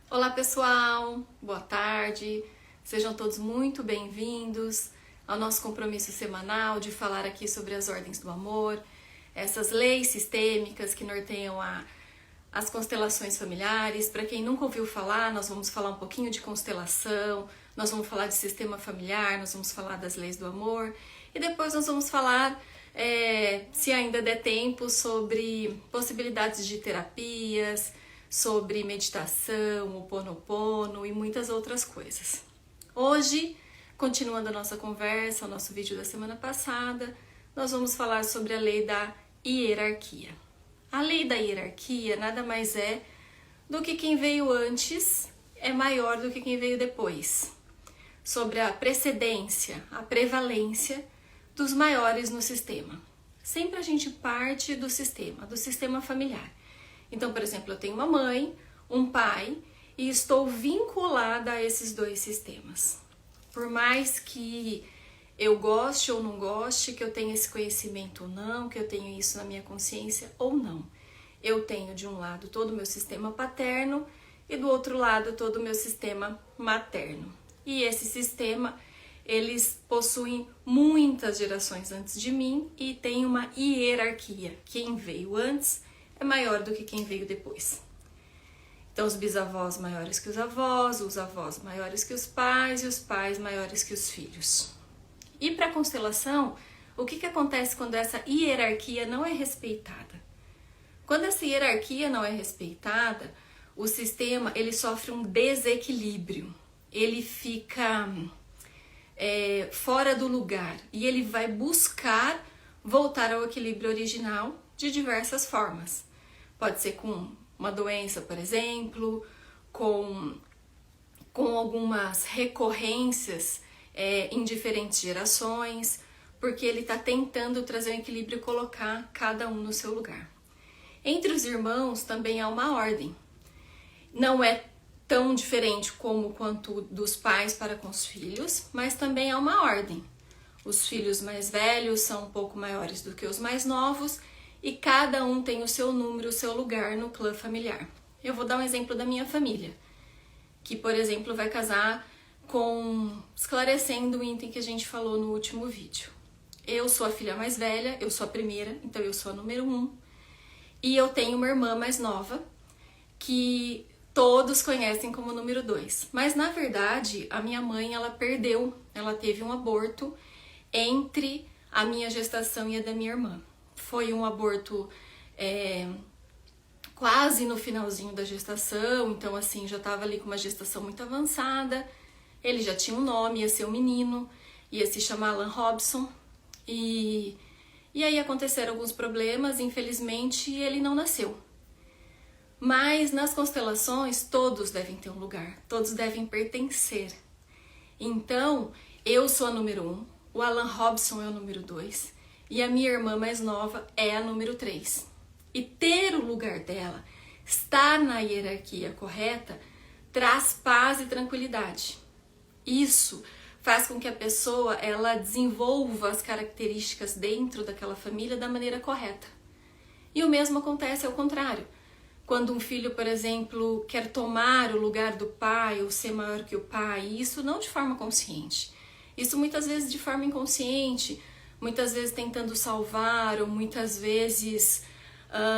Olá pessoal, boa tarde, sejam todos muito bem-vindos ao nosso compromisso semanal de falar aqui sobre as ordens do amor, essas leis sistêmicas que norteiam as constelações familiares. Para quem nunca ouviu falar, nós vamos falar um pouquinho de constelação, nós vamos falar de sistema familiar, nós vamos falar das leis do amor e depois nós vamos falar, se ainda der tempo, sobre possibilidades de terapias, sobre meditação, o Ho'oponopono e muitas outras coisas. Hoje, continuando a nossa conversa, o nosso vídeo da semana passada, nós vamos falar sobre a lei da hierarquia. A lei da hierarquia nada mais é do que quem veio antes é maior do que quem veio depois. Sobre a precedência, a prevalência dos maiores no sistema. Sempre a gente parte do sistema familiar. Então, por exemplo, eu tenho uma mãe, um pai e estou vinculada a esses dois sistemas. Por mais que eu goste ou não goste, que eu tenha esse conhecimento ou não, que eu tenha isso na minha consciência ou não. Eu tenho de um lado todo o meu sistema paterno e do outro lado todo o meu sistema materno. E esse sistema, eles possuem muitas gerações antes de mim e tem uma hierarquia. Quem veio antes é maior do que quem veio depois. Então, os bisavós maiores que os avós maiores que os pais e os pais maiores que os filhos. E para a constelação, o que acontece quando essa hierarquia não é respeitada? Quando essa hierarquia não é respeitada, o sistema ele sofre um desequilíbrio. Ele fica fora do lugar e ele vai buscar voltar ao equilíbrio original de diversas formas. Pode ser com uma doença, por exemplo, com algumas recorrências em diferentes gerações, porque ele está tentando trazer um equilíbrio e colocar cada um no seu lugar. Entre os irmãos também há uma ordem. Não é tão diferente como quanto dos pais para com os filhos, mas também há uma ordem. Os filhos mais velhos são um pouco maiores do que os mais novos, e cada um tem o seu número, o seu lugar no clã familiar. Eu vou dar um exemplo da minha família, que, por exemplo, vai casar esclarecendo o item que a gente falou no último vídeo. Eu sou a filha mais velha, eu sou a primeira, então eu sou a número 1. E eu tenho uma irmã mais nova, que todos conhecem como número 2. Mas, na verdade, a minha mãe, ela teve um aborto entre a minha gestação e a da minha irmã. Foi um aborto quase no finalzinho da gestação, então assim, já estava ali com uma gestação muito avançada, ele já tinha um nome, ia ser um menino, ia se chamar Alan Robson, e aí aconteceram alguns problemas, infelizmente ele não nasceu. Mas nas constelações, todos devem ter um lugar, todos devem pertencer. Então, eu sou a número 1, o Alan Robson é o número 2, e a minha irmã mais nova é a número 3. E ter o lugar dela, estar na hierarquia correta, traz paz e tranquilidade. Isso faz com que a pessoa ela desenvolva as características dentro daquela família da maneira correta. E o mesmo acontece ao contrário. Quando um filho, por exemplo, quer tomar o lugar do pai ou ser maior que o pai, isso não de forma consciente. Isso muitas vezes de forma inconsciente, muitas vezes tentando salvar ou muitas vezes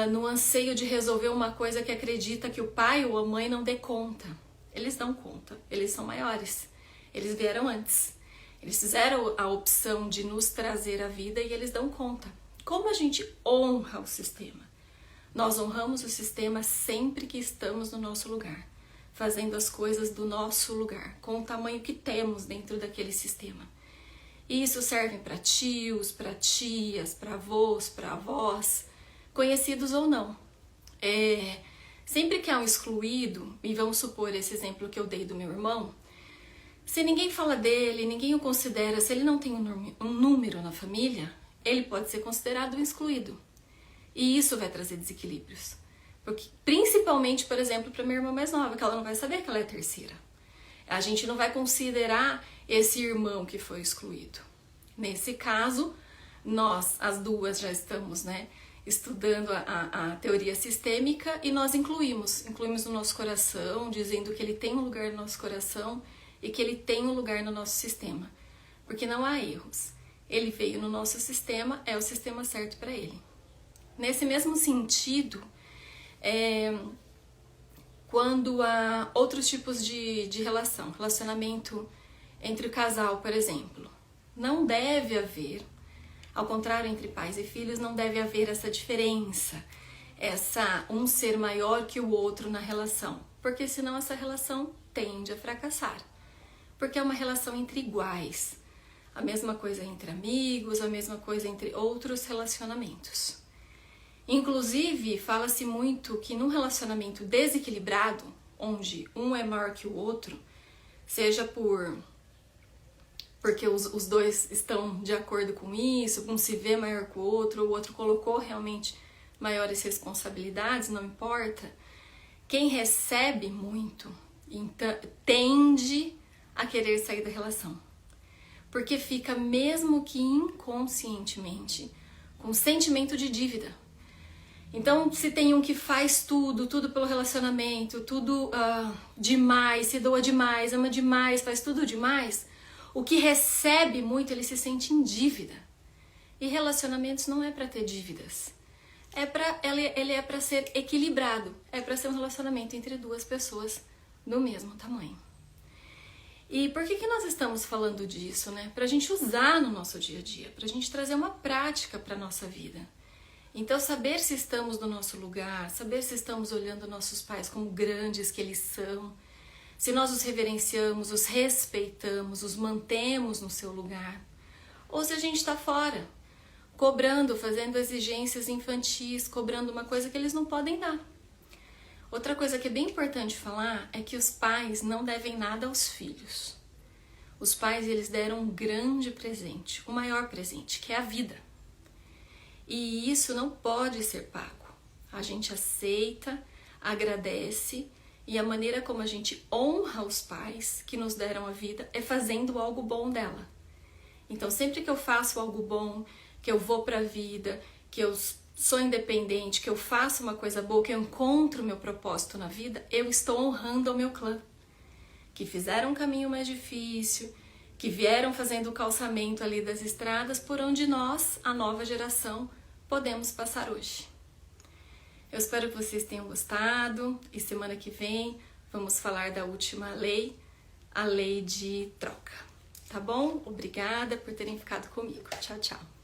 no anseio de resolver uma coisa que acredita que o pai ou a mãe não dê conta. Eles dão conta, eles são maiores, eles vieram antes. Eles fizeram a opção de nos trazer a vida e eles dão conta. Como a gente honra o sistema? Nós honramos o sistema sempre que estamos no nosso lugar, fazendo as coisas do nosso lugar, com o tamanho que temos dentro daquele sistema. E isso serve para tios, para tias, para avós, para avós, conhecidos ou não. Sempre que há um excluído, e vamos supor esse exemplo que eu dei do meu irmão, se ninguém fala dele, ninguém o considera, se ele não tem um número na família, ele pode ser considerado um excluído. E isso vai trazer desequilíbrios. Porque, principalmente, por exemplo, para minha irmã mais nova, que ela não vai saber que ela é a terceira. A gente não vai considerar esse irmão que foi excluído. Nesse caso, nós, as duas, já estamos, estudando a teoria sistêmica e nós incluímos no nosso coração, dizendo que ele tem um lugar no nosso coração e que ele tem um lugar no nosso sistema, porque não há erros. Ele veio no nosso sistema, é o sistema certo para ele. Nesse mesmo sentido, quando há outros tipos de relacionamento entre o casal, por exemplo, não deve haver, ao contrário, entre pais e filhos, não deve haver essa diferença, um ser maior que o outro na relação, porque senão essa relação tende a fracassar, porque é uma relação entre iguais, a mesma coisa entre amigos, a mesma coisa entre outros relacionamentos. Inclusive, fala-se muito que num relacionamento desequilibrado, onde um é maior que o outro, seja porque os dois estão de acordo com isso, um se vê maior que o outro colocou realmente maiores responsabilidades, não importa. Quem recebe muito tende a querer sair da relação, porque fica, mesmo que inconscientemente, com sentimento de dívida. Então, se tem um que faz tudo pelo relacionamento, tudo demais, se doa demais, ama demais, faz tudo demais, o que recebe muito, ele se sente em dívida. E relacionamentos não é para ter dívidas. Ele é para ser equilibrado, é para ser um relacionamento entre duas pessoas do mesmo tamanho. E por que nós estamos falando disso, né? Para a gente usar no nosso dia a dia, para a gente trazer uma prática para a nossa vida. Então, saber se estamos no nosso lugar, saber se estamos olhando nossos pais como grandes que eles são, se nós os reverenciamos, os respeitamos, os mantemos no seu lugar, ou se a gente está fora, cobrando, fazendo exigências infantis, cobrando uma coisa que eles não podem dar. Outra coisa que é bem importante falar é que os pais não devem nada aos filhos. Os pais, eles deram um grande presente, o maior presente, que é a vida. E isso não pode ser pago. A gente aceita, agradece, e a maneira como a gente honra os pais que nos deram a vida é fazendo algo bom dela. Então, sempre que eu faço algo bom, que eu vou para a vida, que eu sou independente, que eu faço uma coisa boa, que eu encontro o meu propósito na vida, eu estou honrando ao meu clã, que fizeram um caminho mais difícil, que vieram fazendo o calçamento ali das estradas por onde nós, a nova geração, podemos passar hoje. Eu espero que vocês tenham gostado e semana que vem vamos falar da última lei, a lei de troca. Tá bom? Obrigada por terem ficado comigo. Tchau, tchau.